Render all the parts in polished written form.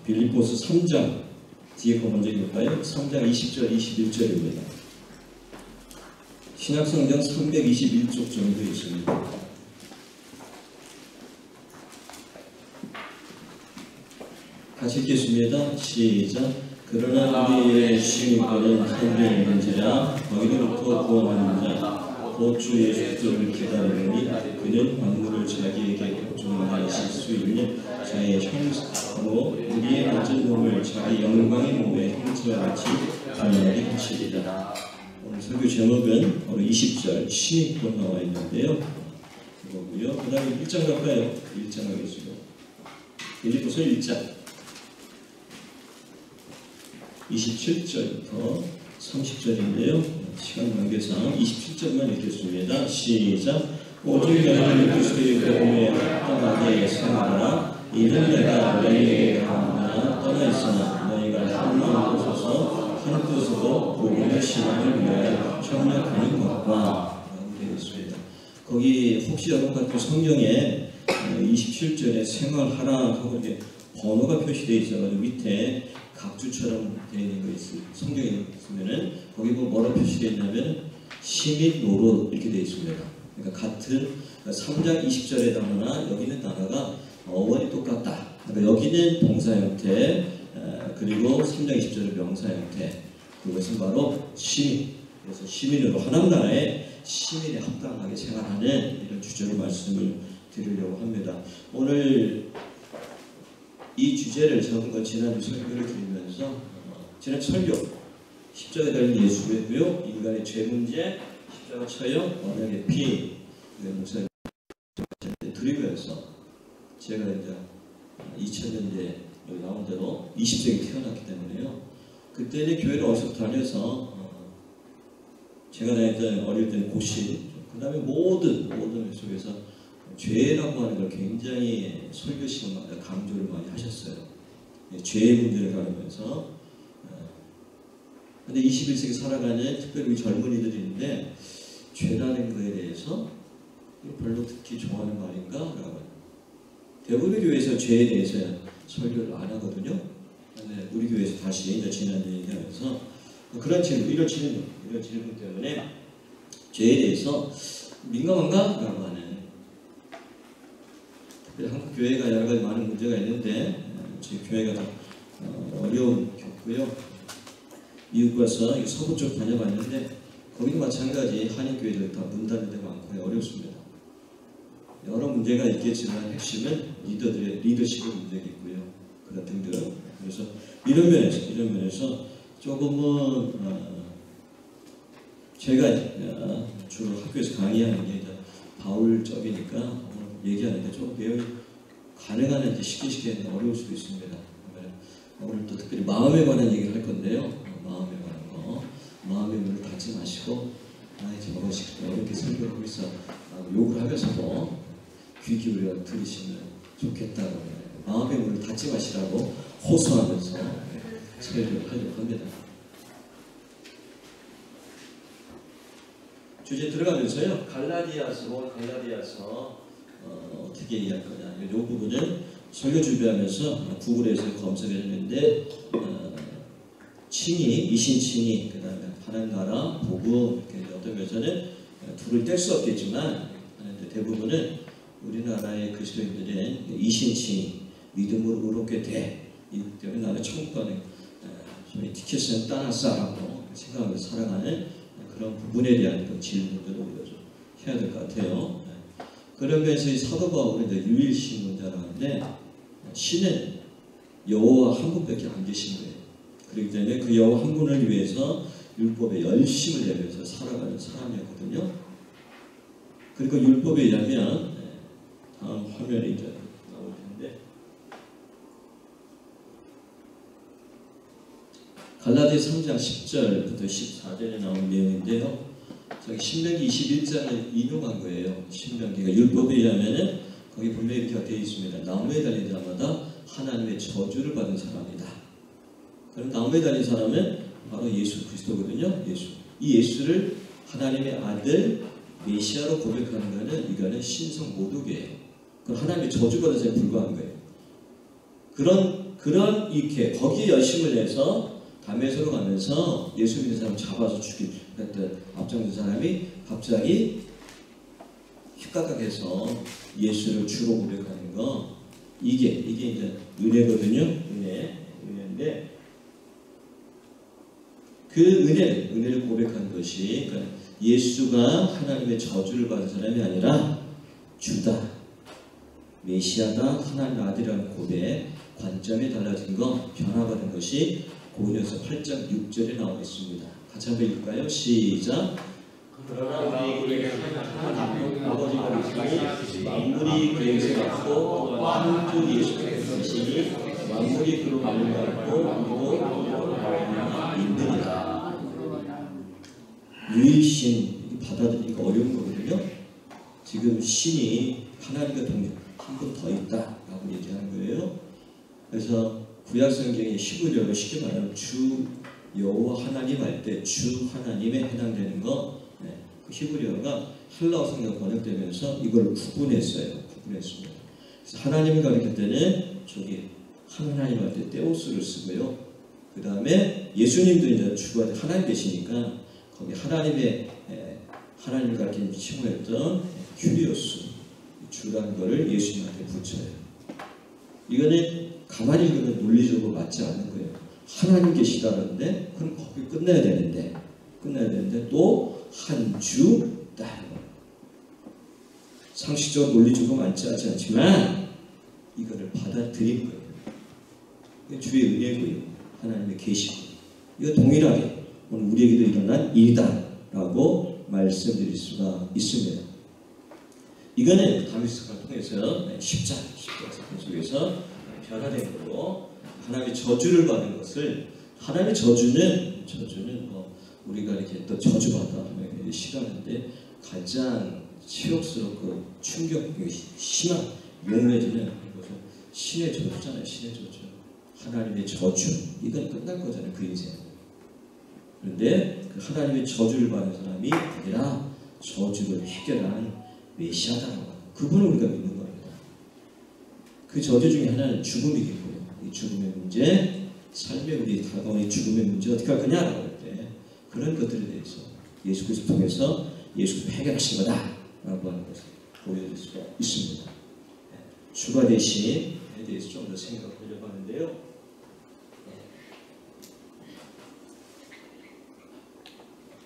빌립보서 3장 뒤에 거 먼저 읽을까요? 3장 20절 21절입니다. 신약성경 321쪽 정도 있습니다. 같이 읽겠습니다. 시작. 그러나 우리의 주님께는 하늘에 있는지라 너희로부터 구원하는 자 곧 주 예수 그리스도를 기다리니 그는 만물을 자기에게 복종하실 수 있는 자의 형상으로 우리의 낮은 몸을 자기 영광의 몸의 형체와 같이 변하게 하시리라. 오늘 설교 제목은 바로 20절 신입도 나와 있는데요. 그거고요. 그 다음에 1장 갈까요? 1장 하겠습니다. 빌립보서 1장 27절부터 30절인데요. 시간 관계상 27절만 읽겠습니다. 시작. 오직 너희는 그리스도의 복음에 합당하게 생활하라. 이는 내가 너희에게 강하나 떠나 있으나 너희가 한 마음으로 서서 한 뜻으로 복음의 신앙을 위하여 협력하는 것과 되어 있습니다. 거기 혹시 여러분 같은 성경에 27절에 생활하라 하고 이렇게 번호가 표시되어 있어가지고 밑에 각주처럼 되어 있는 거 성경에 있으면은 거기 뭐라고 표시되어 있냐면 시민 노로 이렇게 되어 있습니다. 그러니까 같은 3장 20절의 단어나 여기 있는 단어가 어원이 똑같다. 그러니까 여기는 동사 형태 그리고 3장 20절의 명사 형태. 그것은 바로 시민. 그래서 시민으로 하나님 나라에 시민에 합당하게 생활하는 이런 주제로 말씀을 드리려고 합니다. 오늘 이 주제를 저는 지난주 설교를 드리면서 지난 설교 십자가에 달린 예수 외고요, 인간의 죄 문제, 십자가 처형, 언약의 피 목사님 드리면서 제가 이제 2000년대 여기 나온 대로 20세기 태어났기 때문에요. 그때는 교회를 어디서 다녀서 제가 다녔던 어릴 때는 고시, 그 다음에 모든 속에서 죄라고 하는 걸 굉장히 설교 시간마다 강조를 많이 하셨어요. 죄의 문제를 다루면서. 근데 21세기 살아가는 특별히 젊은이들인데 죄라는 거에 대해서 별로 듣기 좋아하는 말인가? 라고. 대부분의 교회에서 죄에 대해서 설교를 안 하거든요. 근데 우리 교회에서 다시 이제 지난 얘기하면서 그런 질문, 이런 질문 때문에 죄에 대해서 민감한가? 라고 하는. 한국 교회가 여러 가지 많은 문제가 있는데 저희 교회가 어려움 겪고요. 미국 가서 서부 쪽 다녀봤는데 거기도 마찬가지 한인교회들 다 문 닫는 데 많고 어렵습니다. 여러 문제가 있겠지만 핵심은 리더들의 리더십의 문제가 있고요. 그런 등등. 그래서 이런 면에서 조금은 제가 주로 학교에서 강의하는 게 바울적이니까 얘기하는데 좀 내용이 가능한 쉽게 어려울 수도 있습니다. 오늘 또 특별히 마음에 관한 얘기를 할 건데요. 마음에 관한 거. 마음의 문을 닫지 마시고 저것이 어렵게 설교하고 있어 욕을 하면서도 귀 기울여 들으시면 좋겠다고 마음의 문을 닫지 마시라고 호소하면서 설교를 하려고 합니다. 주제 들어가면서요. 갈라디아서 어떻게 얘기할 거냐. 이 부분은 설교 준비하면서 구글에서 검색했는데 칭의, 이신칭의, 그 다음에 하나님 나라, 복음 이렇게 어떤 면에서는 둘을 뗄 수 없겠지만 대부분은 우리나라의 그리스도인들은 이신칭의, 믿음으로 의롭게 돼. 이것 때문에 나는 천국 가는 소위 티켓은 따놨어라고 생각하면서 살아가는 그런 부분에 대한 질문들을 우리가 좀 해야 될 것 같아요. 그런 면에서 사도 바울은 유일신문자라고 하는데 신은 여호와 한 분밖에 안 계신 거예요. 그렇기 때문에 그 여호와 한 분을 위해서 율법에 열심을 내면서 살아가는 사람이었거든요. 그리고 율법에 의하면 다음 화면에 이제 나올 텐데 갈라디아서 3장 10절부터 14절에 나온 내용인데요. 저기 신명기 21장을 인용한 거예요. 신명기가 율법에 의하면은 거기 분명히 이렇게 되어 있습니다. 나무에 달린 자마다 하나님의 저주를 받은 사람이다. 그럼 나무에 달린 사람은 바로 예수 그리스도거든요. 이 예수를 하나님의 아들 메시아로 고백하는 것은 이거는 신성 모독이에요. 그럼 하나님의 저주받은 자에 불과한 거예요. 그런 그런 이렇게 거기에 열심을 내서 다메섹으로 가면서 예수 믿는 사람 잡아서 죽였던 앞장선 사람이 갑자기 휘각각해서 예수를 주로 고백하는 거, 이게 이제 은혜거든요. 은혜인데 그 은혜를 고백한 것이, 그러니까 예수가 하나님의 저주를 받은 사람이 아니라 주다, 메시아다, 하나님 아들이라는 고백, 관점이 달라진 거, 변화받은 것이 고린도서 8장 6절에 나와 있습니다. 같이 한번 읽을까요? 시작. 그러나 우리에게 아버지가 계시니 만물이 그에게 갖고 한 주 예수 그리스도시니 만물이 그로 말미암고 있느니라. 유일신 받아들이기가 어려운 거거든요. 지금 신이 하나님과 동행 한 분 더 있다라고 얘기하는 거예요. 그래서 구약 성경의 히브리어로 쉽게 말하면 주 여호와 하나님 할 때 주 하나님에 해당되는 거, 그 히브리어가 헬라어 성경 번역되면서 이걸 구분했습니다. 그래서 하나님을 가리킬 때는 저기 하나님 할 때 테오스를 쓰고요. 그 다음에 예수님도 이제 주가 하나님 되시니까 거기 하나님을 가리키는 칭호했던 큐리오스, 주라는 거를 예수님한테 붙여요. 이거는 가만히 읽으면 논리적으로 맞지 않는 거예요. 하나님 계시다는데 그럼 거기 끝내야 되는데 또 한 주 따르고, 상식적으로 논리적으로 맞지 않지만 이거를 받아들인 거예요. 이게 주의 은혜고요, 하나님의 계시고, 이거 동일하게 오늘 우리에게도 일어난 일이다라고 말씀드릴 수가 있습니다. 이거는 다메섹을 통해서 십자가 사건 속에서 변화된 거고, 하나님의 저주를 받은 것을, 하나님의 저주는 우리가 이렇게 또 저주받아 싫어하는데 가장 치욕스럽고 충격이 심한 용해지는 것은 신의 저주잖아요. 신의 저주, 하나님의 저주, 이건 끝날 거잖아요, 그 인생. 그런데 그 하나님의 저주를 받은 사람이 아니라 저주를 해결한 메시아다라고 하는, 그분을 우리가 믿는 겁니다. 그 저주 중에 하나는 죽음이겠고요. 이 죽음의 문제, 삶의 우리 다가오는 죽음의 문제 어떻게 할 거냐라고 할 때 그런 것들에 대해서 예수 그리스도 통해서 예수가 해결하신 거다라고 하는 것을 보여드릴 수가 있습니다. 주가 되신에 대해서 좀 더 생각하려고 하는데요.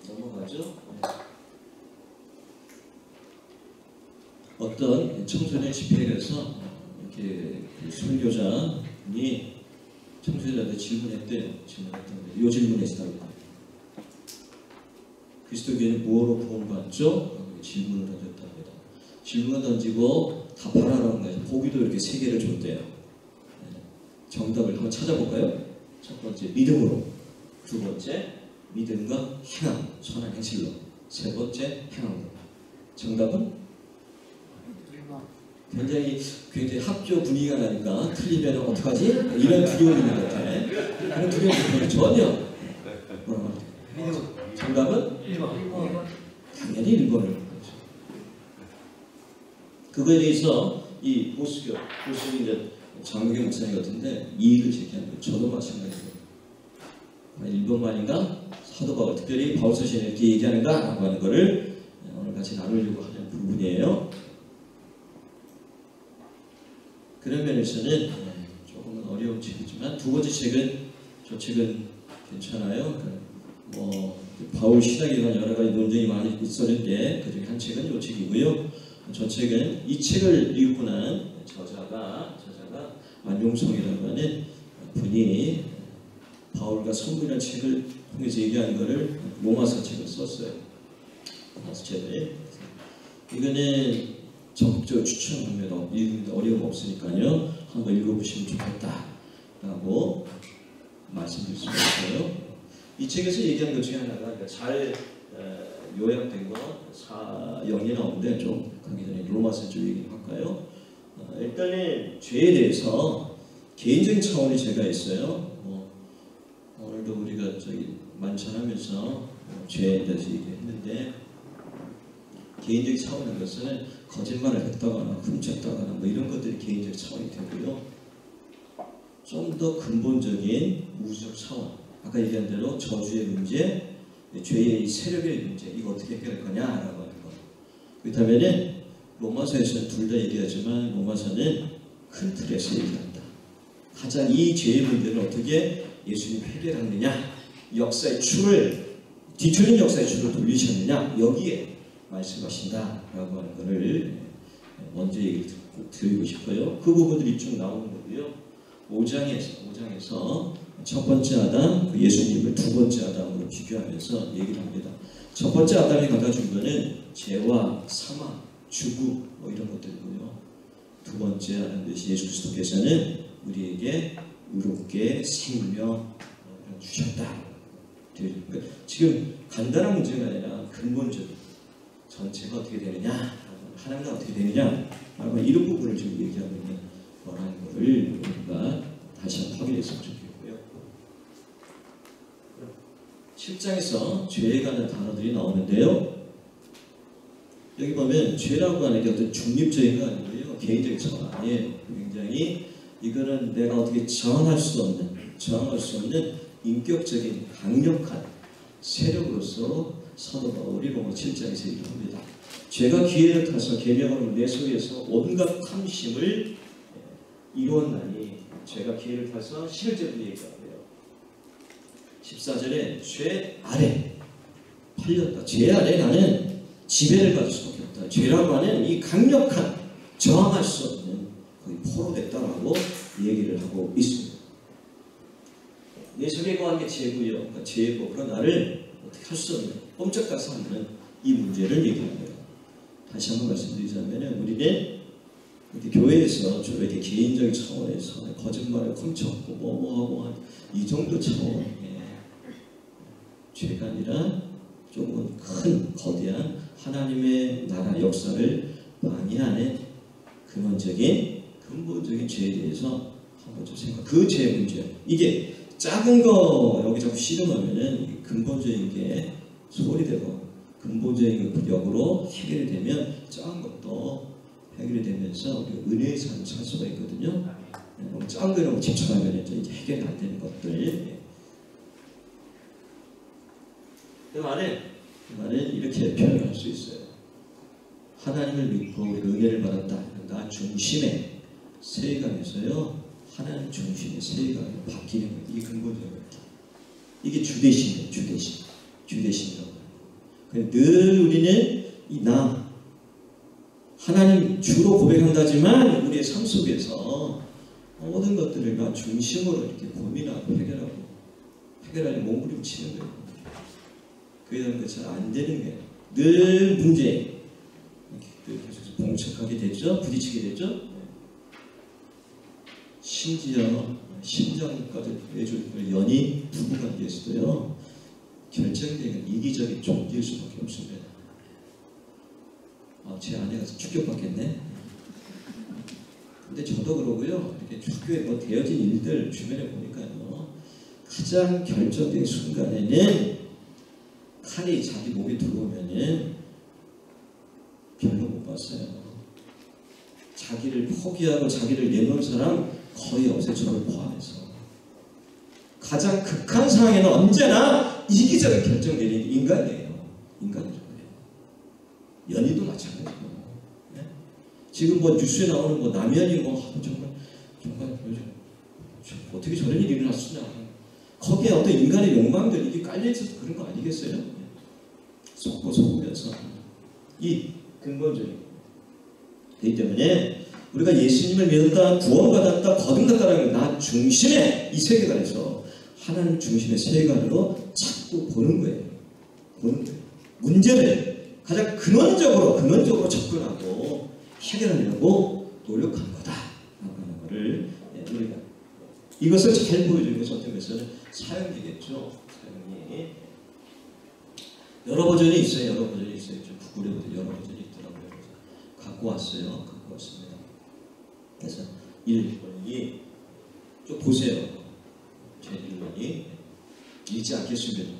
넘어가죠. 어떤 청소년 집회에 가서 이렇게 설교자분이 청소년한테 질문했대요. 이 질문했다고. 그리스도교회는 뭐로 구원받죠? 질문을 던졌답니다. 질문을 던지고 답하라는 거예요. 보기도 이렇게 3개를 줬대요. 정답을 한번 찾아볼까요? 첫 번째, 믿음으로. 두 번째, 믿음과 행함, 선한 행실로. 세 번째, 행함으로. 정답은? 굉장히 학교 분위기가 나니까 틀리면 어떡하지? 이런 두려움이 있는 것 같아. 그런 두려움이 전혀. 정답은? 1번. 당연히 1번을. 그거에 대해서 이 보수교 이제 장로교 목사님 같은데 이의를 제기하는 거예요. 저도 마찬가지예요. 1번만인가? 사도 바울, 특별히 바울 서신에 이렇게 얘기하는가? 라고 하는 거를 오늘 같이 나누려고 하는 부분이에요. 그런 면에서는 조금은 어려운 책이지만, 두 번째 책은, 저 책은 괜찮아요. 바울 신학에 관한 여러 가지 논쟁이 많이 있었는데 그중에 한 책은 이 책이고요. 저 책은 이 책을 읽고 난 저자가 안용성이라고 하는 분이 바울과 성부라는 책을 통해서 얘기하는 것을 로마서 책을 썼어요. 로마서 책을. 이거는 적극적으로 추천합니다. 읽는데 어려움 없으니까요. 한번 읽어보시면 좋겠다라고 말씀드릴 수가 있어요. 이 책에서 얘기하는 것 중에 하나가 잘 요약된 거 4영이 나오는데 좀 가기 전에 로마서 좀 얘기할까요? 일단은 죄에 대해서 개인적인 차원의 죄가 있어요. 오늘도 우리가 만찬하면서 죄에 대해서 얘기했는데, 개인적 차원의 것은 거짓말을 했다거나 훔쳤다거나 이런 것들이 개인적 차원이 되고요. 좀 더 근본적인 우주적 차원, 아까 얘기한 대로 저주의 문제, 죄의 세력의 문제, 이거 어떻게 해결할 거냐라고 하는 거. 그렇다면은 로마서에서는 둘 다 얘기하지만 로마서는 큰 틀에서 얘기한다. 가장 이 죄의 문제를 어떻게 예수님이 해결하느냐, 역사의 추를, 뒤틀린 역사의 추를 돌리셨느냐, 여기에 말씀하신다라고 하는 것을 먼저 얘기를 드리고 싶어요. 그 부분들이 쭉 나오는 거고요. 5장에서 첫 번째 아담, 그 예수님을 두 번째 아담으로 비교하면서 얘기를 합니다. 첫 번째 아담이 가져준 것은 죄와 사망, 죽음 뭐 이런 것들이고요. 두 번째 아담 대신 예수 그리스도께서는 우리에게 의롭게 생명 주셨다. 지금 간단한 문제가 아니라 근본적인 전체가 어떻게 되느냐, 하나님과 어떻게 되느냐, 이런 부분을 지금 얘기하고 있는 거라는 것을 우리가 다시 한번 확인했으면 좋겠고요. 7장에서 죄에 관한 단어들이 나오는데요. 여기 보면 죄라고 하는 게 어떤 중립적인 거 아니고요, 개인적인 처가 아니에요. 굉장히 이거는 내가 어떻게 저항할 수 없는 인격적인 강력한 세력으로서 사도 바울이 로마 7장에서 얘기를 합니다. 죄가 기회를 타서 계명으로 내 속에서 온갖 탐심을 이루었나니, 죄가 기회를 타서 11절도 얘기하고요. 14절에 죄 아래 팔렸다. 죄 아래 나는 지배를 받을 수밖에 없다. 죄라고 하는 이 강력한 저항할 수 없는 거의 포로됐다라고 얘기를 하고 있습니다. 내 속에 거한 게 죄고요. 그러니까 죄의 법으로 나를 어떻게 할 수 없는, 꼼짝달싹 하는 이 문제를 얘기합니다. 다시 한번 말씀드리자면 우리는 이렇게 교회에서 주로 이렇게 개인적인 차원에서 거짓말을 훔쳐갖고 뭐하고 이 정도 차원의 죄가 아니라 조금 큰 거대한 하나님의 나라 역사를 방해하는 근본적인 죄에 대해서 한번 좀 생각. 그 죄 문제. 이게 작은 거 여기 자꾸 씨름하면은 근본적인 게 소홀히 되고 근본적인 력으로 해결이 되면 작은 것도 해결이 되면서 우리 은혜의 삶을 살 수가 있거든요. 너무 작은 거에 너무 집착하면 이제 해결이 안 되는 것들. 그 말은 이렇게 표현할 수 있어요. 하나님을 믿고 우리가 은혜를 받았다. 나 중심의 세계관에서요, 하나님 중심의 세계관이 바뀌는 거예요. 이게 근본적이에요. 이게 주대심이에요. 주대심이라고 하는 거예요. 늘 우리는 이 나, 하나님 주로 고백한다지만 우리의 삶 속에서 모든 것들을 나 중심으로 이렇게 고민하고 해결하려 몸부림치는 거예요. 그에 대한 게 잘 안 되는 거예요. 늘 문제, 계속 봉착하게 되죠. 부딪히게 되죠. 심지어 심장까지 내줄 연인 부부관계에서도요, 결정적인 이기적인 존재일 수밖에 없습니다. 제 아내가 충격받겠네. 근데 저도 그러고요. 이렇게 학교에 뭐 되어진 일들 주변에 보니까요, 가장 결정적인 순간에는 칼이 자기 목에 들어오면은 별로 못 봤어요. 자기를 포기하고 자기를 내놓은 사람 거의 없어요. 저를 포함해서. 가장 극한 상황에는 언제나 이기적인 결정 내리는 인간이에요. 인간이라고 해요. 연인도 마찬가지고. 네? 지금 뭐 뉴스에 나오는 뭐 남연이 뭐 정말 요즘 어떻게 저런 일이 일어날 수 있냐. 거기에 어떤 인간의 욕망들이 이게 깔려있어서 그런 거 아니겠어요? 속으면서 이 근본적인 그렇기 때문에 우리가 예수님을 믿었다, 구원받았다, 거듭났다라는 나 중심의 이 세계관에서 하나님 중심의 세계관으로 자꾸 보는 거예요. 문제를 가장 근원적으로 접근하고 해결하려고 노력한 거다라고 하는 것을 우리가 이것을 잘 보여주는 것은 어떤 것은 사형이겠죠. 사형이 여러 버전이 있어요. 좀 구글에도 여러 버전이 있더라고요. 갖고 왔습니다. 그래서 1번이 좀 보세요. 제 1번이 읽지 않겠습니다.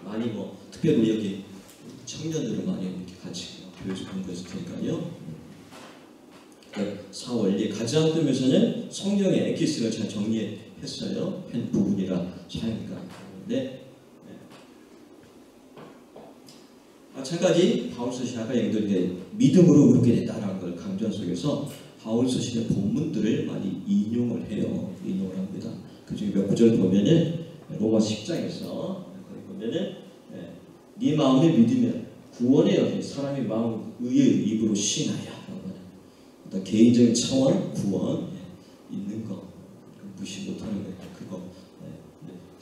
많이 뭐 특별히 여기 청년들을 많이 이렇게 같이 교회에서 공부했을 테니까요. 사원리 가장 뜨면서는 성경의 엑기스를 잘 정리해 했어요. 한 부분이라 사용이가 하는데 마찬가지 바울 서신 아까 얘기했던 믿음으로 그렇게 됐다라는 걸 강조한 속에서 바울 서신의 본문들을 많이 인용을 해요. 인용을 합니다. 그중에 몇 구절 보면은 로마서 10장에서 거기 보면은 네 마음의 믿으면 구원의 여기 사람의 마음 의의 입으로 신하야. 어떤 개인적인 차원 구원 있는 거 무시 못하는 거 그거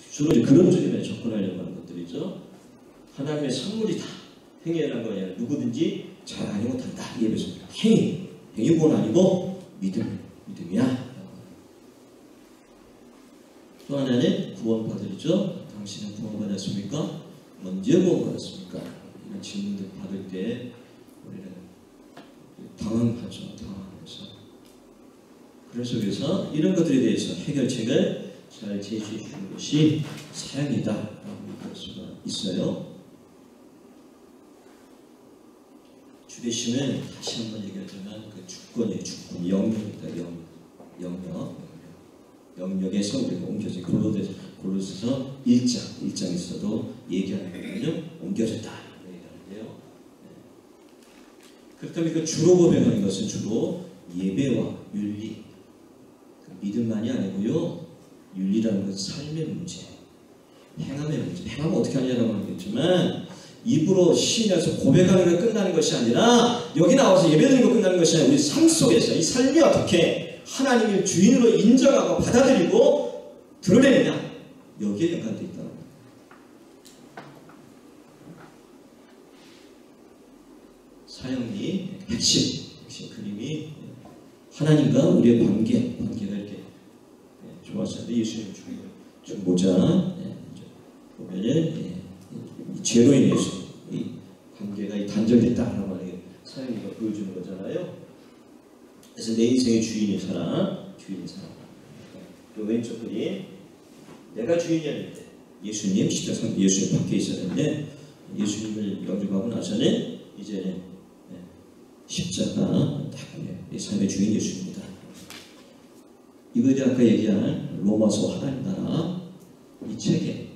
주로 그런 쪽에 접근하려고 하는 것들이죠. 하나님의 선물이다. 행위라는 거냐 누구든지 잘 알지 못한다. 예배서 행위 구원 아니고 믿음이야. 또 하나는 구원받으리죠. 당신은 구원받았습니까? 언제 구원받았습니까? 이런 질문들 받을 때 우리는 당황하죠. 당황해서 그런 속에서 이런 것들에 대해서 해결책을 잘 제시해 주는 것이 사역이다라고 볼 수가 있어요. 주되심은 다시 한번 얘기하지만 그 주권이에요. 주권, 영역이다. 영역에서 우리가 옮겨져 골로새서 1장에서도 얘기하는 거는요. 옮겨졌다. 얘기하는데요. 그렇다면 그 주로 고백하는 것은 주로 예배와 윤리, 믿음만이 아니고요. 윤리라는 것은 삶의 문제, 행함의 문제. 행함은 어떻게 하냐라고 하겠지만 입으로 시인해서 고백하는 게 끝나는 것이 아니라 여기 나와서 예배드리는 거 끝나는 것이 아니라 우리 삶 속에서 이 삶이 어떻게 하나님을 주인으로 인정하고 받아들이고 드러내느냐 여기에 연관되어 있다. 사역리 핵심 그림이 하나님과 우리의 관계가 이렇게 좋았어요. 예수님 좀 보자 보면은 죄로 인해서 이 관계가 단절됐다라고 하는 게 사역리가 보여주는 거잖아요. 그래서 내 인생의 주인인 사람. 또 왼쪽 그림 내가 주인이었는데 예수님 십자가 예수님 밖에 있었는데 예수님을 영접하고 나서는 이제는 십자가 내 삶의 주인 예수입니다. 이거에 대해 아까 얘기한 로마서 하나님 나라 이 책에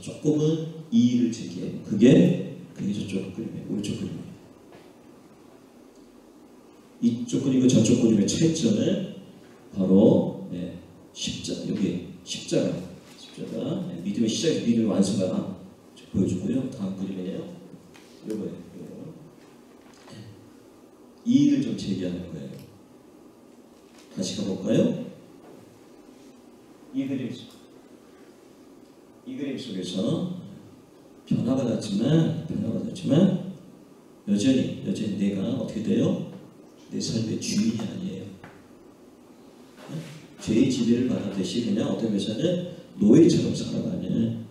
조금은 이의를 제기해요. 그게 저쪽 그림이에요. 오른쪽 그림이에요. 이쪽 그림과 저쪽 그림의 차이점은 바로 십자가 여기 십자가 믿음의 시작에서 믿음의 완성가 보여주고요. 다음 그림이에요. 요거예요. 이의를 좀 제기하는 거예요. 다시 가볼까요? 이 그림 속에서 변화받았지만 여전히 내가 어떻게 돼요? 내 삶의 주인이 아니에요. 죄의 지배를 받았듯이 그냥 어떤 면에서는 노예처럼 살아가는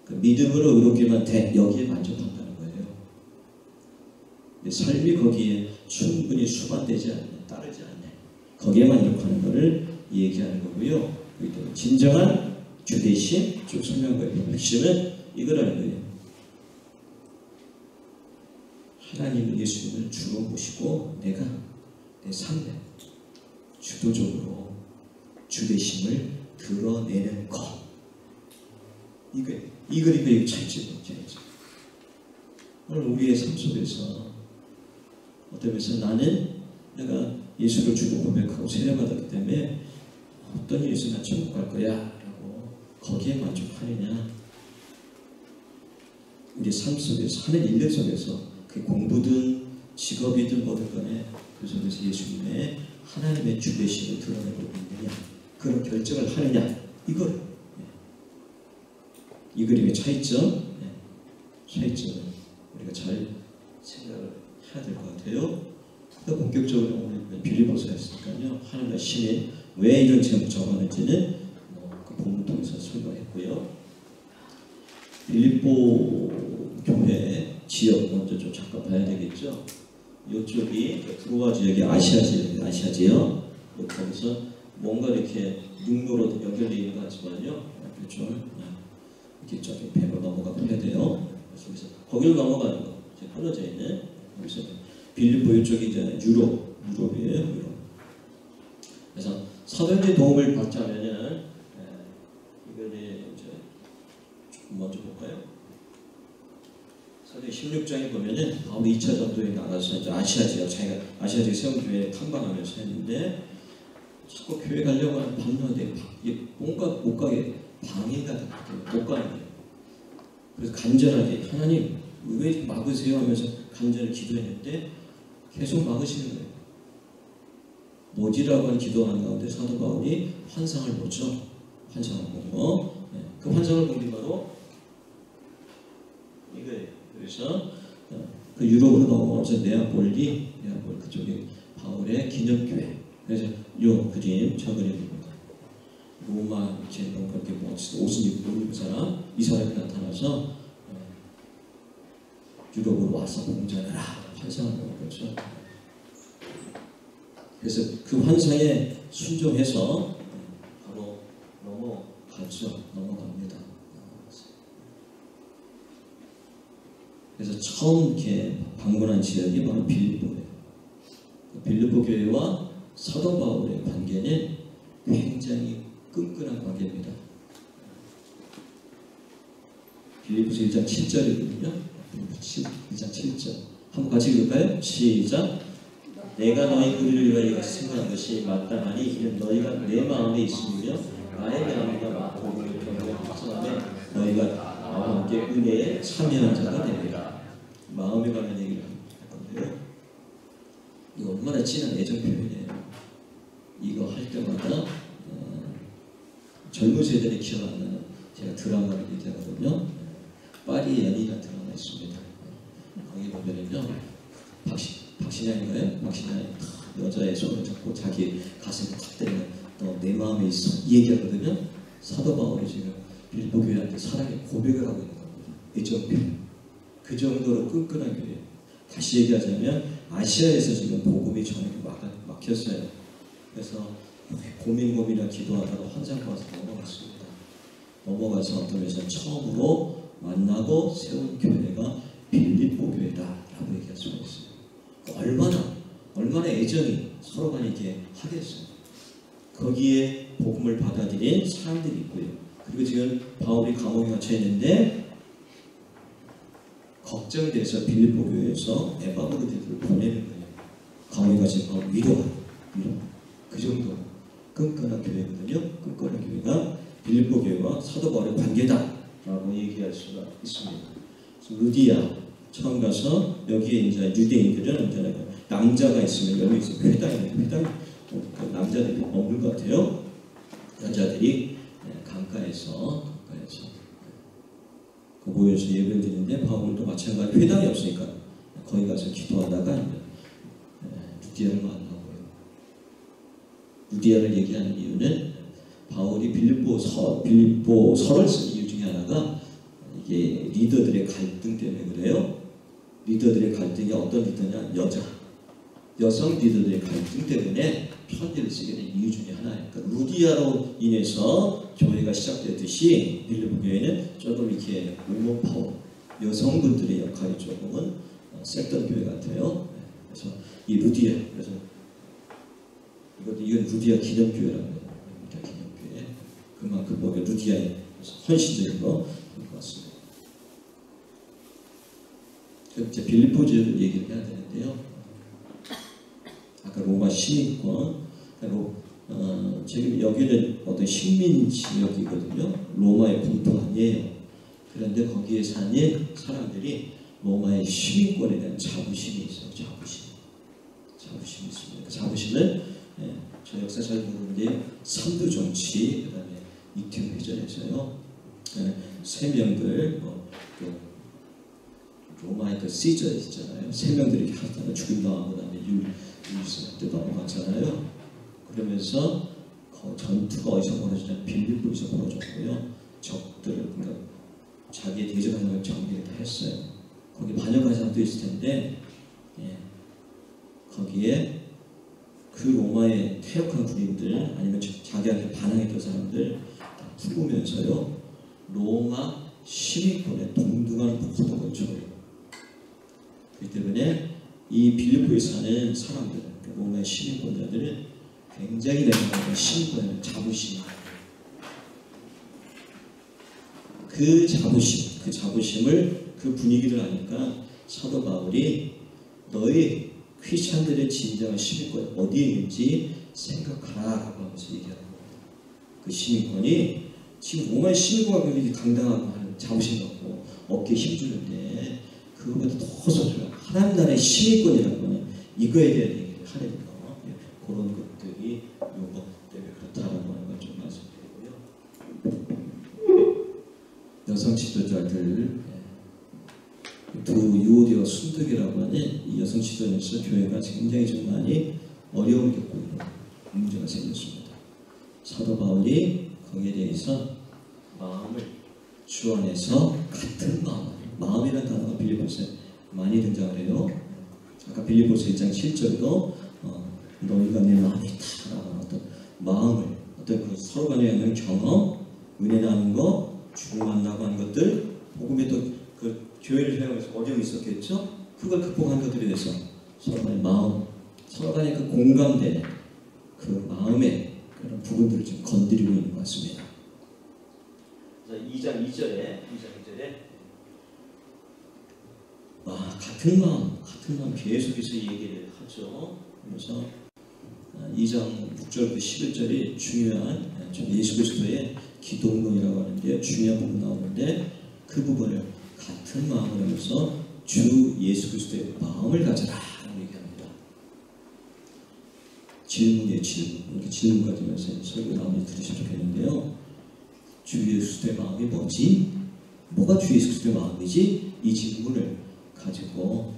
그 믿음으로 의롭게만 여기에 만족한다는 거예요. 내 삶이 거기에 충분히 수반되지 않는, 따르지 않는 거기에 만족하는 것을 얘기하는 거고요. 진정한 주되심, 쭉 설명한 거예요. 핵심은 이거라는 거예요. 하나님은 예수님을 주로 모시고 내가 내 삶에 주도적으로 주되심을 드러내는 것. 이 그림의 차이점이죠. 오늘 우리의 삶 속에서 어떤 면에서 나는 내가 예수를 주로 고백하고 세례받았기 때문에 어떤 일이 있으면 천국 갈 거야 라고 거기에 만족하느냐. 우리 삶 속에서 하는 일들 속에서 그 공부든 직업이든 뭐든 간에 그 속에서 예수님의 하나님의 주되심을 드러내고 있느냐 그런 결정을 하느냐 이 그림의 차이점을 우리가 잘 생각을 해야 될 것 같아요. 더 본격적으로 오늘 빌립보서 했으니까요. 하나님의 신이 왜 이런 제목 적었는지는 그 본문 통해서 설명했고요. 빌립보 교회 지역 먼저 좀 잠깐 봐야 되겠죠. 이쪽이 브로아 지역이 아시아 지역 거기서 뭔가 이렇게 육로로 연결되어 있는 것 같지만요. 좀 이렇게 좀 배로 넘어가고 해야 돼요. 그래서 거기를 넘어가는 거 끊어져 있는 여기서 빌립보 이쪽이 이제 유럽이에요. 유럽. 그래서 사도행전 도움을 받자면은 이거를 이제 조금 먼저 볼까요? 사도행 16장에 보면은 바울이 2차 전도에 나가서 이제 아시아 지역, 자기가 아시아 지역 세운 교회 탐방하면서 했는데 자꾸 교회 가려고 하는 반면에 뭔가 못 가게 방해가 못 가는 거예요. 그래서 간절하게 하나님 왜 막으세요 하면서 간절히 기도했는데 계속 막으시는 거예요. 뭐지라고 하는 기도하는 가운데 사도 바울이 환상을 보죠. 환상을 보고 그 환상을 본 게 바로 이거예요. 그래서 그 유럽으로 넘어가서 네아폴 그쪽에 바울의 기념교회. 그래서 요 그림 저 그림입니다. 로마 이렇게 그렇게 옷을 입고 있는 사람 이 사람이 나타나서 유럽으로 와서 공전해라 환상을 보는 거죠. 그래서 그 환상에 순종해서 바로 넘어갑니다. 그래서 처음 이렇게 방문한 지역이 바로 빌립보예요. 빌립보 교회와 사도 바울의 관계는 굉장히 끈끈한 관계입니다. 빌립보서 1장 7절이거든요. 1장 7절. 한번 같이 읽을까요? 시작. 내가 너희 우리를 위하여 생각한 것이 마땅하니 이는 너희가 내 마음에 있으며 나의 마음과 복음을 경외 합성하며 너희가 나와 함께 은혜에 참여한 자가 됩니다. 마음에 관한 얘기를 할 건데요. 이거 얼마나 진한 애정 표현이에요. 이거 할 때마다 젊은 세대들이 기억 안 나는 제가 드라마를 얘기하거든요. 파리의 연인이라는 드라마 있습니다. 거기 보면은요, 박신양인가요? 박신양이 여자의 손을 잡고 자기 가슴에 탁 때리면 너 내 마음에 있어 이 얘기하거든요. 사도 바울이 지금 빌립보 교회한테 사랑의 고백을 하고 있는 겁니다. 애정 표현. 그 정도로 끈끈한 교회. 다시 얘기하자면 아시아에서 지금 복음이 전혀 막혔어요. 그래서 고민고민을 기도하다가 환상 봐서 넘어갔습니다. 넘어가서 어떤 면에서 처음으로 만나고 세운 교회가 빌립보 교회다라고 얘기할 수가 있어요. 얼마나 애정이 서로 간에 이렇게 하겠어요. 거기에 복음을 받아들인 사람들이 있고요. 그리고 지금 바울이 감옥에 갇혀 있는데 걱정돼서 빌립보 교회에서 에바브로들을 보내는 거예요. 감옥에 갇힌 위로. 그 정도 끈끈한 교회거든요. 끈끈한 교회가 빌립보 교회와 사도 바울의 관계다라고 얘기할 수가 있습니다. 루디아 처음 가서 여기에 이제 유대인들은 남자가 있으면 여기 있으면 회당 남자들이 없는 것 같아요. 여자들이 강가에서 모여서 예배를 드리는데 바울도 마찬가지로 회당이 없으니까 거기 가서 기도하다가 루디아를 만나고요. 루디아를 얘기하는 이유는 바울이 빌립보서를 쓴 이유 중에 하나가 이게 리더들의 갈등 때문에 그래요. 리더들의 갈등이 어떤 리더냐? 여성 리더들의 갈등 때문에 편지를 쓰게 된 이유 중에 하나예요. 그러니까 루디아로 인해서 교회가 시작되듯이 빌립보 교회는 조금 이렇게 우먼 파워, 여성분들의 역할이 조금은 셌던 교회 같아요. 그래서 이 루디아, 그래서 이건 루디아 기념교회라고 합니다. 기념교회. 그만큼 보면 루디아의 헌신적인 거 볼 것 같습니다. 이제 빌립보주를 얘기를 해야 되는데요. 아까 로마 시민권, 지금 여기는 어떤 식민 지역이거든요. 로마의 본토 아니에요. 그런데 거기에 사는 사람들이 로마의 시민권에 대한 자부심이 있어요. 자부심이 있습니다. 그 자부심은 저 역사 잘 모르는데 삼두 정치, 그 다음에 이태원 회전에서요. 세 명들 로마의 그 시저 있잖아요. 세 명들이 하다가 죽임당하고 그다음에 율리스한테 넘어갔잖아요. 그러면서 전투가 어디서 벌어지냐면 빌립보에서 벌어졌고요. 적들을 그러니까 자기의 대적하는 걸 정리를 다 했어요. 거기 반역한 사람도 있을 텐데 거기에 그 로마의 퇴역한 군인들 아니면 자기한테 반항했던 사람들 다 풀으면서요. 로마 시민권에 동등한 복수를 거쳐요. 그렇기 때문에 이 빌립보에 사는 사람들, 로마의 시민권자들은 굉장히 내가 시민권에 자부심이 그 자부심을 그 분위기를 아니까 사도 바울이 너희 크리스찬들의 진정한 시민권 어디에 있는지 생각하라라고 하면서 얘기하는 겁니다. 그 시민권이 지금 로마의 시민권과 그렇게 당당하고 하는 자부심 갖고 어깨에 힘주는데 그거보다 더 소중한 하나님 나라의 시민권이라고 하는 이거에 대한 얘기를 하는 거 그런 것들이 요것 때문에 그렇다라고 하는 걸 좀 말씀드리고요. 여성 지도자들 두 유오디와 순덕이라고 하는 이 여성 지도자에서 교회가 굉장히 좀 많이 어려움을 겪고 있는 문제가 생겼습니다. 사도 바울이 거기에 대해서 마음을 주 안에서 같은 마음이라는 단어가 빌립보서에 많이 등장을 해요. 아까 빌립보서 1장 7절도 너희가 내 마음이 있다라고 어떤 마음을 어떤 그 서로 간에 하는 경험, 은혜 나는 거, 주를 만나고 하는 것들, 복음에 또 그 교회를 사용해서 어려움이 있었겠죠? 그걸 극복한 것들에 대해서 서로 간의 마음, 서로 간의 그 공감대, 그 마음의 그런 부분들을 좀 건드리고 있는 것 같습니다. 2장 2절에 같은 마음 계속해서 얘기를 하죠. 그래서 2장 6절부터 11절이 중요한 예수 그리스도의 기독론이라고 하는데 중요한 부분 나오는데 그 부분을 같은 마음을 하면서 주 예수 그리스도의 마음을 가져라라고 얘기합니다. 질문이에요. 이렇게 질문 가지면서 설교 나오면 들으시면 좋겠는데요. 주 예수 그리스도의 마음이 뭐지? 뭐가 주 예수 그리스도의 마음이지? 이 질문을 가지고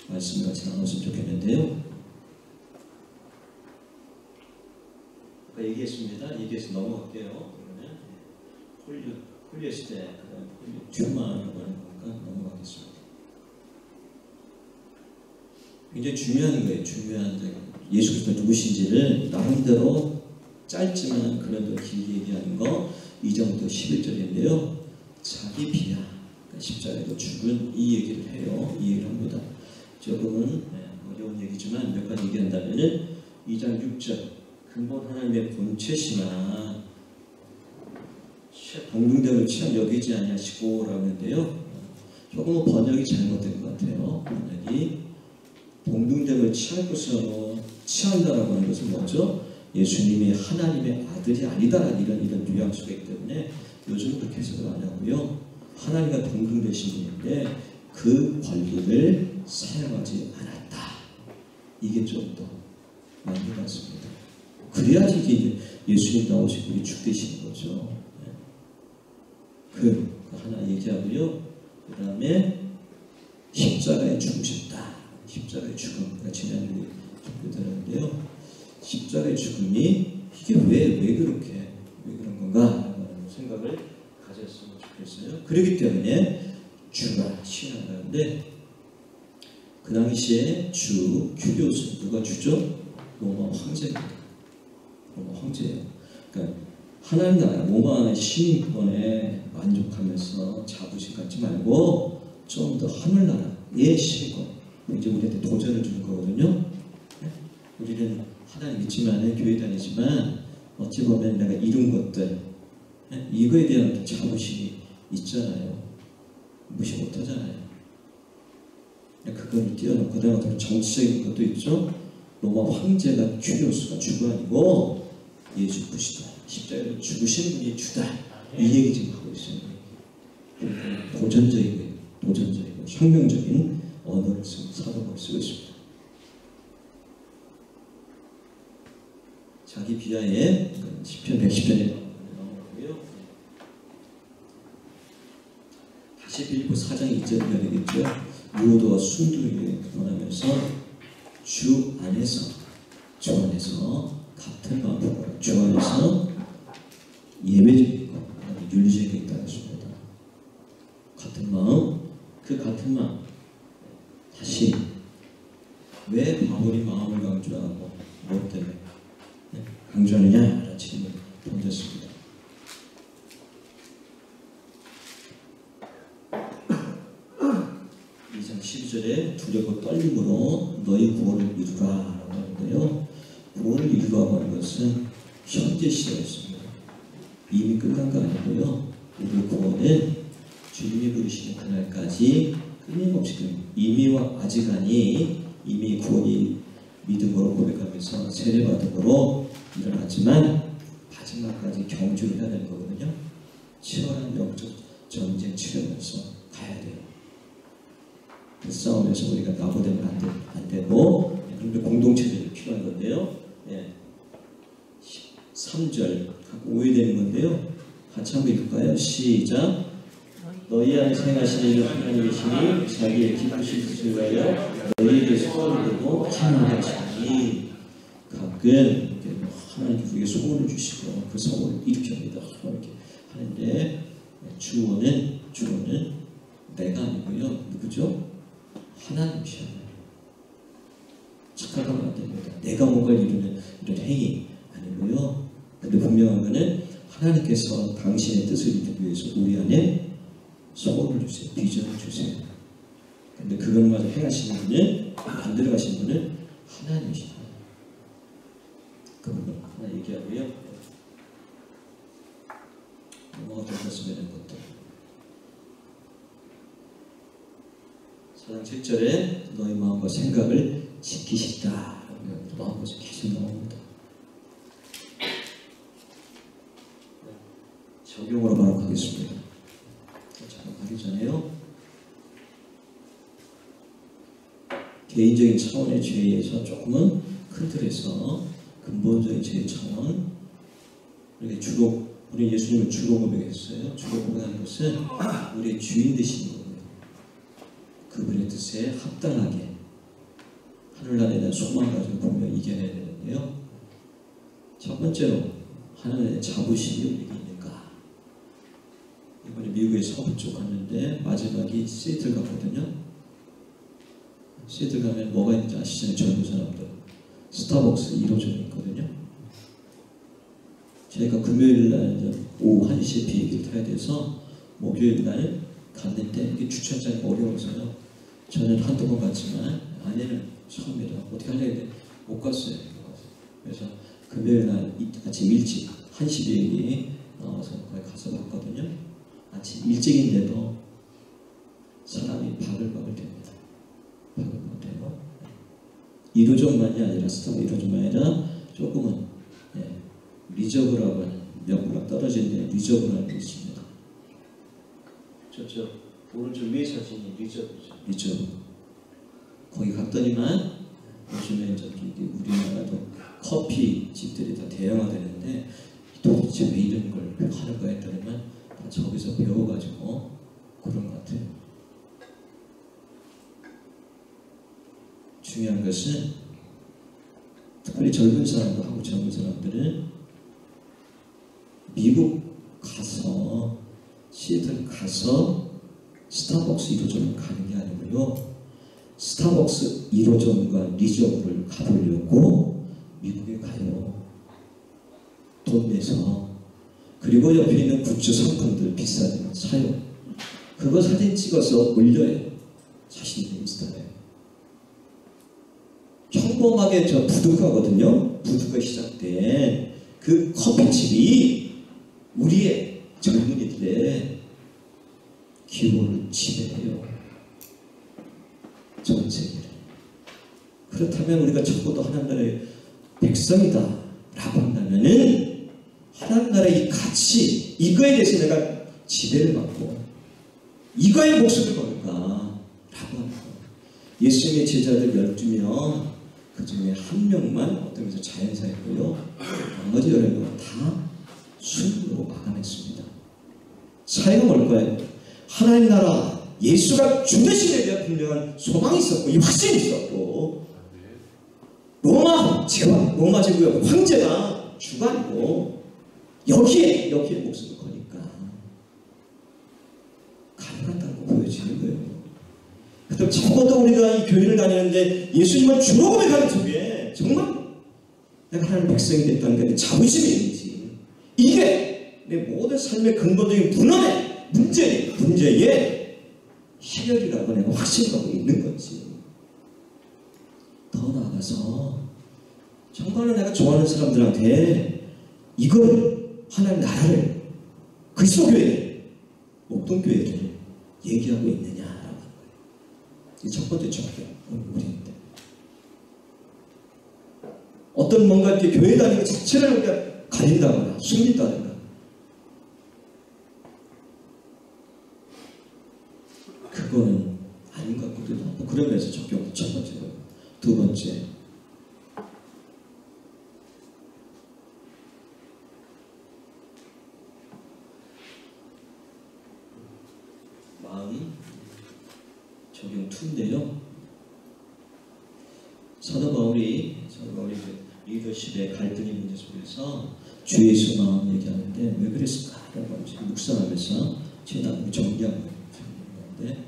말씀을 같이 나눴으면 좋겠는데요. 아까 얘기해서 넘어갈게요. 그러면 홀리시대, 그다음 홀리튜마라고 하는 거니까 넘어가겠습니다. 굉장히 중요한 거예요. 예수 그리스도 누구신지를 나름대로 짧지만 그래도 길게 얘기하는 거 2장부터 11절인데요. 자기 비하, 그러니까 십자가에서 죽은 이 얘기를 해요. 이 얘기를 합니다. 조금은 어려운 얘기지만 몇 가지 얘기한다면은 2장 6절 근본 하나님의 본체시나 동등됨을 취한 여기지 아니하시고 라는데요. 조금은 번역이 잘못된 것 같아요. 번역이 동등됨을 취할 것으로 취한다라고 하는 것은 뭐죠? 예수님이 하나님의 아들이 아니다라는 이런 뉘앙스가 있기 때문에 요즘은 그렇게 해석을 안 하고요. 하나님과 동등되신 분인데 그 권리를 사용하지 않았다. 이게 좀 더 맞는 것 같습니다. 그래야지 이게 예수님 나오시고 우리 죽되시는 거죠. 그 하나 얘기하고요. 그 다음에 십자가에 죽으셨다. 십자가의 죽음, 지난주에 들었는데요. 십자가의 죽음이 이게 왜 그런 건가 라는 생각을 가졌으면 좋겠어요. 그렇기 때문에 주가 시행한다는데 그 당시에 주 큐리오스 누가 주죠? 로마 황제입니다. 로마 황제예요. 그러니까 하나님 나라 로마 시민권에 만족하면서 자부심 갖지 말고 좀 더 하늘나라의 시민권 이제 우리한테 도전을 주는 거거든요. 우리는 하나님 믿지만 교회 다니지만 어찌 보면 내가 이룬 것들 이거에 대한 자부심이 있잖아요. 무시 못하잖아요. 그걸 뛰어넘고 그다음에 정치적인 것도 있죠. 로마 황제가 큐리오스가 주가 아니고 예수 그리스도 십자가로 죽으신 분이 주다. 이 얘기 지금 하고 있어요. 도전적이고 혁명적인 언어를 쓰고 사도를 쓰고 있습니다. 자기 비하에 시편 110편에 나오고요. 다시 빌립보 4장 2절을 되겠죠. 유오도와 순둥이를 권하면서 주 안에서 같은 마음으로 주 안에서 예배적인 것, 윤리적인 게 있다는 것입니다. 같은 마음, 그 같은 마음 다시 왜 바울이 마음을 강조하고 무엇 때문에 강조하느냐라는 질문을 던졌습니다. 이상 12절에 두렵고 떨림으로 너희 구원을 이루라 라고 하는데요. 구원을 이루라고 하는 것은 현재 시대였습니다. 이미 끝난 거 아니고요. 우리 구원은 주님이 부르시는 그날까지 끊임없이 이미와 아직아니 이미 구원이 믿음으로 고백하면서 세례받음으로 일어났지만 마지막까지 경주를 해야 되는 거거든요. 치열한 영적 전쟁 치르면서 가야 돼요. 그 싸움에서 우리가 나고되면 안 되고, 그런데 공동체들이 필요한 건데요. 3절 오해되는 건데요. 같이 한번 읽을까요? 시작. 너희 안에 행하시는 하나님이시니 자기의 기쁘신 뜻을 위하여 너희에게 소원을 두고 하나님이시니. 가끔 하나님께 우리에게 소원을 주시고 그 소원을 일으킵니다. 이렇게 하는데 주어는 내가 아니고요. 누구죠? 하나님이셔요. 착각하면 안 됩니다. 내가 뭔가를 이루는 이런 행위 아니고요. 근데 분명한 것은 하나님께서 당신의 뜻을 이루기 위해서 우리 안에 소원을 주세요. 비전을 주세요. 근데 그것마저 행하시는 분은, 만들어 가시는 분은 하나님이십니다. 그 부분 하나 얘기하고요. 넘어가 주셨으면 하는 것도. 4장 7절에 너희 마음과 생각을 지키시다. 마음과 계속 나옵니다. 적용으로 바로 가겠습니다. 잠깐 가기 전에요. 개인적인 차원의 죄에서 조금은 큰 틀에서 근본적인 죄의 차원, 우리 예수님은 주로 고백했어요. 주로 고백하는 것은 우리의 주인 되시는 겁니다. 그분의 뜻에 합당하게 하늘나라에 대한 소망 가지고 분명히 이겨내야 되는데요. 첫 번째로 하나님의 자부심이 우리에게 있는가. 이번에 미국의 서부 쪽 갔는데 마지막이 시애틀 갔거든요. 시애틀 가면 뭐가 있는지 아시잖아요. 젊은 사람들. 스타벅스 1호점이 있거든요. 저희가 금요일날 오후 1시에 비행기를 타야 돼서 목요일날 갔는데 이게 주차장이 어려워서요. 저는 한두 번 갔지만 아내는 처음이라 어떻게 하려고 했는데 못 갔어요. 그래서 금요일날 아침 일찍 1시 비행기 나와서 거기 가서 봤거든요. 아침 일찍인데도 사람이 바글바글 됩니다. 바글바글 되고 1호점만이 아니라 스타벅스 1호점만이 아니라 조금은 리저브라고 하는 몇 블락 떨어진 데 리저브라는 게 있습니다. 저쪽 오른쪽 위에 사진이 리저브죠. 리저브. 거기 갔더니만 요즘에 저기 우리나라도 커피 집들이 다 대형화되는데 도대체 왜 이런 걸 하는 거 했더니만 다 저기서 배워가지고 그런 것 같아요. 중요한 것은 특별히 젊은 사람들, 한국 젊은 사람들은 미국 가서 시애틀 가서 스타벅스 1호점을 가는 게 아니고요. 스타벅스 1호점과 리저브를 가보려고 미국에 가요. 돈 내서. 그리고 옆에 있는 굿즈 상품들 비싸지만 사요. 그거 사진 찍어서 올려요. 자신의 인스타에. 평범하게 저 부두가거든요. 부두가 시작된 그 커피집이 우리의 젊은이들의 기호를 지배해요. 전 세계를. 그렇다면 우리가 적어도 하나님 나라의 백성이다 라고 한다면은 하나님 나라의 이 가치, 이거에 대해서 내가 지배를 받고 이거에 목숨을 걸까 라고 합니다. 예수님의 제자들 12명 그 중에 한 명만 어떤 면에서 자연사였고요. 나머지 11명은 다 순으로 마감했습니다. 차이가 뭘까요? 하나님 나라 예수가 죽으심에 대한 분명한 소망이 있었고 이 확신이 있었고 로마 제국 황제가 주관이고 여기에 목숨을 거니까 가능하다는 거 보여지는 거예요. 그럼 적어도 우리가 이 교회를 다니는데 예수님을 주로 고백하는 속에 정말 내가 하나님 백성이 됐다는 게 자부심이 있는지 이게 내 모든 삶의 근본적인 문화의 문제의 해결이라고 내가 확신하고 있는 건지 더 나아가서 정말로 내가 좋아하는 사람들한테 이걸 하나님 나라를 그리스도 교회를 목동교회를 얘기하고 있느냐라고 하는 거예요. 이 첫 번째 적용, 우리인데 어떤 뭔가 이렇게 교회 다니는 것 자체를 우리가 가린다거나 숨긴다거나 그거는 아닌 것 같기도 하고 그러면서 적용 첫 번째로 두 번째 마음 적용 2인데요. 사도 바울이 리더십의 갈등의 문제 속에서 주 예수 마음 얘기하는데 왜 그랬을까라고 묵상하면서 제 나름의 정리하고 있는데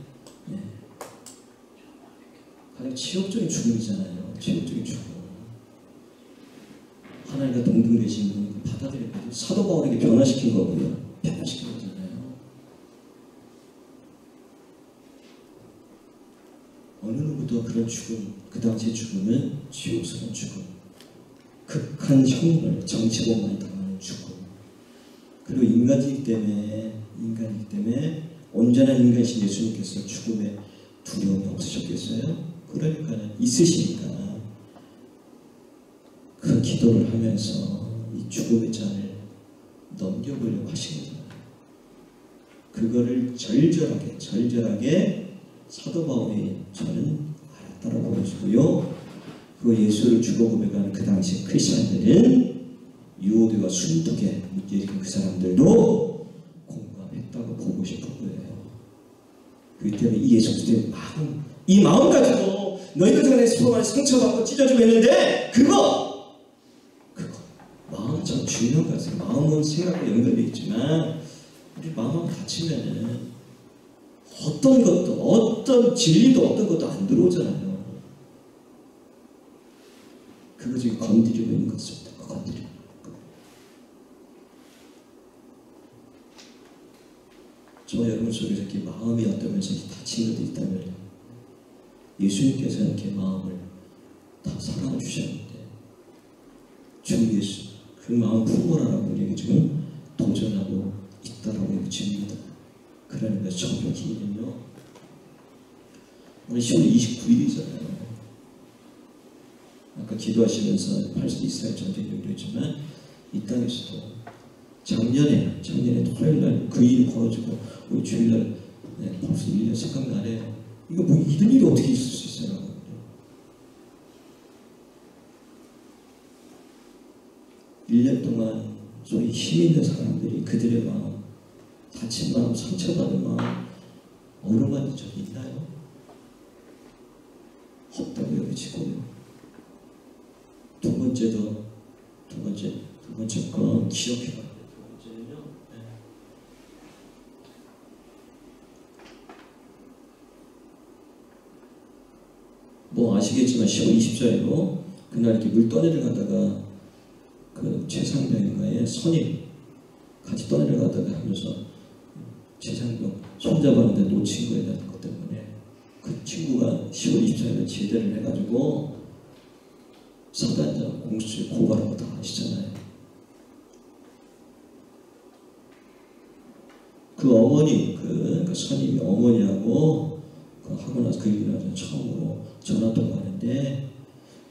가장 치욕적인 죽음이잖아요. 치욕적인 죽음. 하나님과 동등 되신 분이 받아들인 거죠. 사도 바울에게 변화시킨 거고요. 변화시킨 거잖아요. 어느 누구도 그런 죽음, 그 당시의 죽음은 치욕스러운 죽음, 극한 형벌, 정체범만이 당하는 죽음. 그리고 인간이기 때문에 온전한 인간이신 예수님께서 죽음에 두려움이 없으셨겠어요? 그러니까 있으시니까 그 기도를 하면서 이 죽음의 잔을 넘겨보려고 하신 거잖아요. 그거를 절절하게 사도 바울이 저는 알았다라고 보여주고요. 그 예수를 주로 고백하는 그 당시 크리스천들은 유오교와 순독에 묶여있는 그 사람들도 공감했다고 보고 싶은 거예요. 그렇기 때문에 이 예수 그리스도의 마음, 이 마음 가지고 너희들 전에 스포가 상처받고 찢어지고 있는데 그거 마음 참 중요한 것 같아요. 마음은 생각과 연결되어 있지만 우리 마음만 다치면은 어떤 것도, 어떤 진리도 어떤 것도 안 들어오잖아요. 그거 지금 건드리고 있는 것입니다. 건드리고. 저 여러분 속에서 이렇게 마음이 어떠면서 다친 것도 있다면 예수님께서는 이렇게 마음을 다 사랑해 주셨는데 주 예수, 그 마음 품어라라고 우리에게 지금 도전하고 있다라고 얘기합니다. 그러니까 적용 기회는요. 오늘 10월 29일이잖아요. 아까 기도하시면서 이스라엘 전쟁 얘기를 했지만 이 땅에서도 작년에 토요일날 그 일이 벌어지고 우리 주일날 벌써 1년 생각나네요. 이거 뭐 이런 일이 어떻게 있을 수 있어요? 1년 동안 소위 힘 있는 사람들이 그들의 마음, 다친 마음, 상처받은 마음 어루만진 적이 있나요? 없다고 여겨지고요. 두 번째 건 기억해봐요. 두 번째는요. 뭐 아시겠지만 10월 20일에도 그날 이렇게 물 떠내려가다가 그 최상병인가에 선임 같이 떠내려가다가 하면서 최상병 손잡았는데 놓친 거에 대한 것 때문에 그 친구가 10월 24일에 제대를 해가지고 사단자 공수처에 고발한 거 다 아시잖아요. 그 어머니, 그 선임이 어머니하고 하고 나서 그 얘기를 나서 처음으로 전화 통화하는데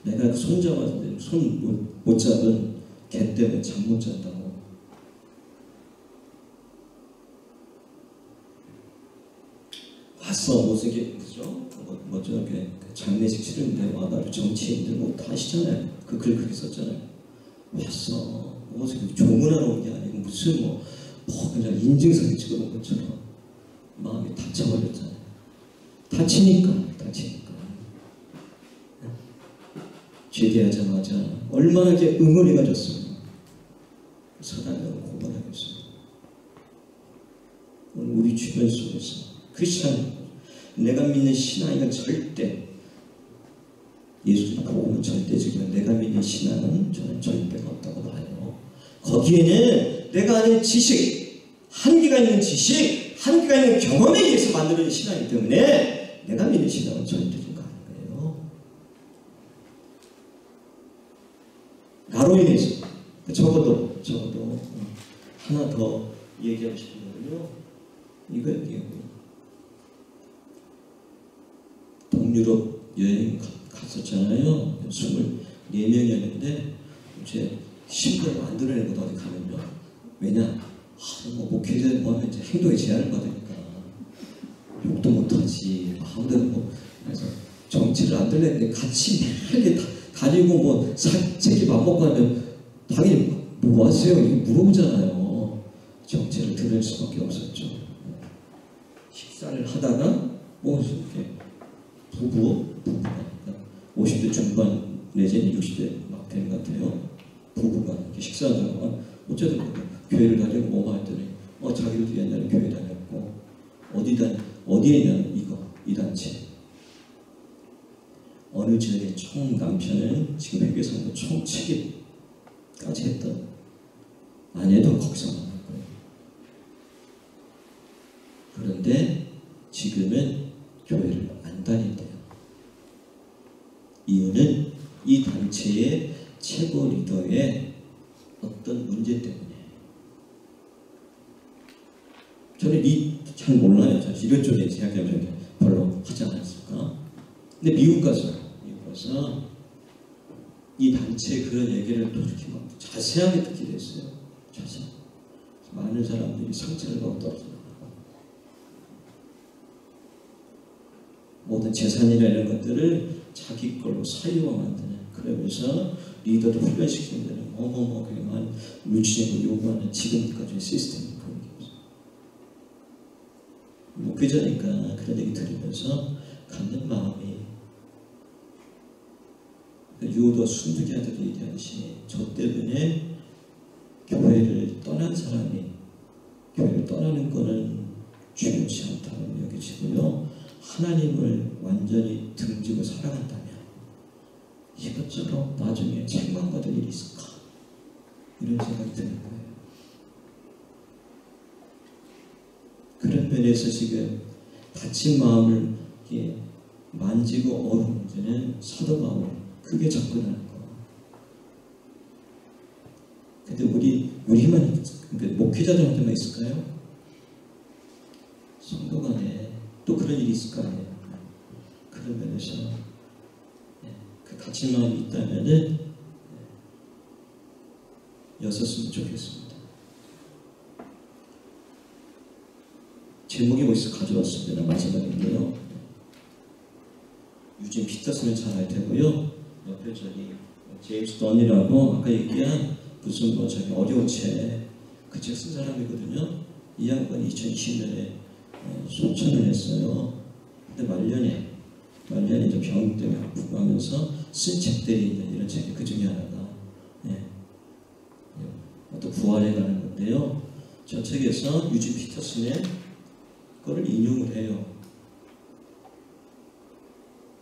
내가 그 손 잡았는데 손 못 잡은 걔 때문에 잠 못 잔다고. 왔어 못생긴 그죠? 뭐 저렇게 장례식 치르는데 와가지고 정치인들 뭐 다 아시잖아요. 그 글 그렇게 썼잖아요. 왔어 어떻게 조문하러 온 게 아니고 무슨 뭐 그냥 인증사진 찍어놓은 것처럼 마음이 다쳐버렸잖아요. 다치니까 제대하자마자 얼마나 이제 응원이 가졌어요. 사단으로 고발하겠어요. 오늘 우리 주변 속에서 크리스찬 내가 믿는 신앙은 절대 예수님 복음은 절대적이면 내가 믿는 신앙은 저는 절대가 없다고 봐요. 거기에는 내가 아는 지식, 한계가 있는 지식, 한계가 있는 경험에 의해서 만들어진 신앙이기 때문에 내가 믿는 신앙은 절대적인 거 아니에요. 나로 인해서 적어도 하나 더 얘기하고 싶은 거는요. 이거예요. 동유럽 여행 갔었잖아요. 24명이었는데 제 심부를 안 드러내거든 어디 가면요. 왜냐? 뭐 목회자 뭐 하면 이제 행동에 제한을 받으니까 욕도 못하지 아무데나 뭐 그래서 정체를 안 드러냈는데 같이 매일 다니고 뭐 책이 밥 먹고 하면 당연히 뭐 하세요? 이렇게 물어보잖아요. 정체를 드러낼 수밖에 없었죠. 식사를 하다가 뭐 이렇게 부부가 50대 중반 내지는 60대 막 되는 것 같아요. 부부가 이렇게 식사하다가 어쨌든 교회를 다니고 뭐가 했더니 자기도 옛날에 교회 다녔고 어디에 있냐면 이 단체 어느 지역의 총 남편은 지금 회계상도 총 책임까지 했던 아내도 거기서 만난 거예요. 그런데 지금은 교회를 안 다닌대요. 이유는 이 단체의 최고 리더의 어떤 문제 때문에. 저는 잘 몰라요. 사실 이런 쪽에 생각하면 별로 하지 않았을까. 근데 미국 가서 이 단체의 그런 얘기를 또 이렇게 막 자세하게 듣게 됐어요. 자세하게. 많은 사람들이 상처를 받고 떨어져요. 모든 재산이나 이런 것들을 자기 걸로 사유화 만드는, 그러면서 리더도 훈련시키는 데는 그만 물질적으로 요구하는 지금까지의 시스템이 그런 게 없어요. 목회자니까 그런 얘기 들으면서 갖는 마음이 유오도와 순두기한테도 얘기하듯이 저 때문에 교회를 떠난 사람이 교회를 떠나는 것은 중요치 않다고 여겨지고요. 하나님을 완전히 등지고 살아간다면 이것처럼 나중에 책망받을 일이 있을까? 이런 생각이 드는 거예요. 그런 면에서 지금 다친 마음을 만지고 어루만지는 사도 바울 크게 접근하는 거. 근데 우리만 목회자들한테만 있을까요? 성도 간에 또 그런 일이 있을 거 아니에요. 그런 면에서 그 다친 마음이 있다면은 였었으면 좋겠습니다. 제목이 뭐있어 가져왔습니다. 마지막인데요. 유진 피터슨을 잘 알 테고요. 옆에 제임스 던이라고 아까 얘기한 무슨 어려운 그 책 쓴 사람이거든요. 이 양반이 2020년에 소천을 했어요. 근데 말년에 이제 병 때문에 아프고 하면서 쓴 책들이 있는 이런 책이 그 중에 하나가 또 부활해 가는 건데요. 저 책에서 유진 피터슨의 거를 인용을 해요.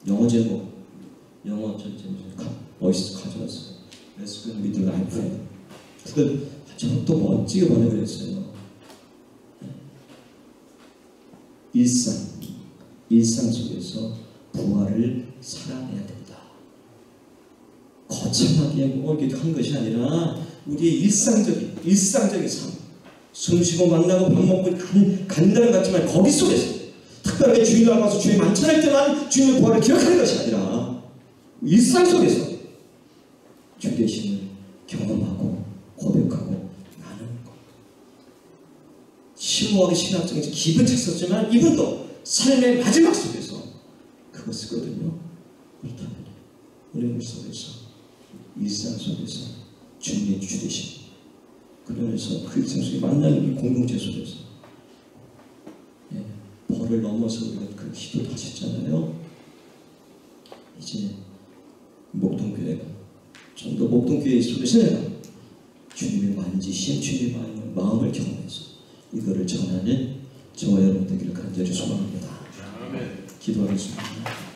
영어 제목, 영어 어디서 가져왔어요. Let's go with life. 그걸 또 멋지게 번역을 했어요. 일상 속에서 부활을 살아내야 된다. 거창하게 뭐 이렇게 한 것이 아니라 우리의 일상적인 삶, 숨쉬고 만나고 밥 먹고 간다는 것 같지만 거기 속에서 특별하게 주일날 와서 주일 만찬할 때만 주님의 부활을 기억하는 것이 아니라 일상 속에서 주 되심을 경험하고 고백하고 나누는 것. 심오하게 신학적인 깊은 책 썼지만 이분도 삶의 마지막 속에서 그거 쓰거든요. 그렇다면 우리 속에서 일상 속에서 주님의 주 되심, 그러면서 그 일상 속에 만나는 이 공동체 속에서 벌을 넘어서 우리가 그 기도를 하셨잖아요. 이제 목동교회가 좀 더 목동교회 속에서 주님의 만지심, 주님의 마음을 경험해서 이거를 전하는 저와 여러분 되기를 간절히 소망합니다. 기도하겠습니다.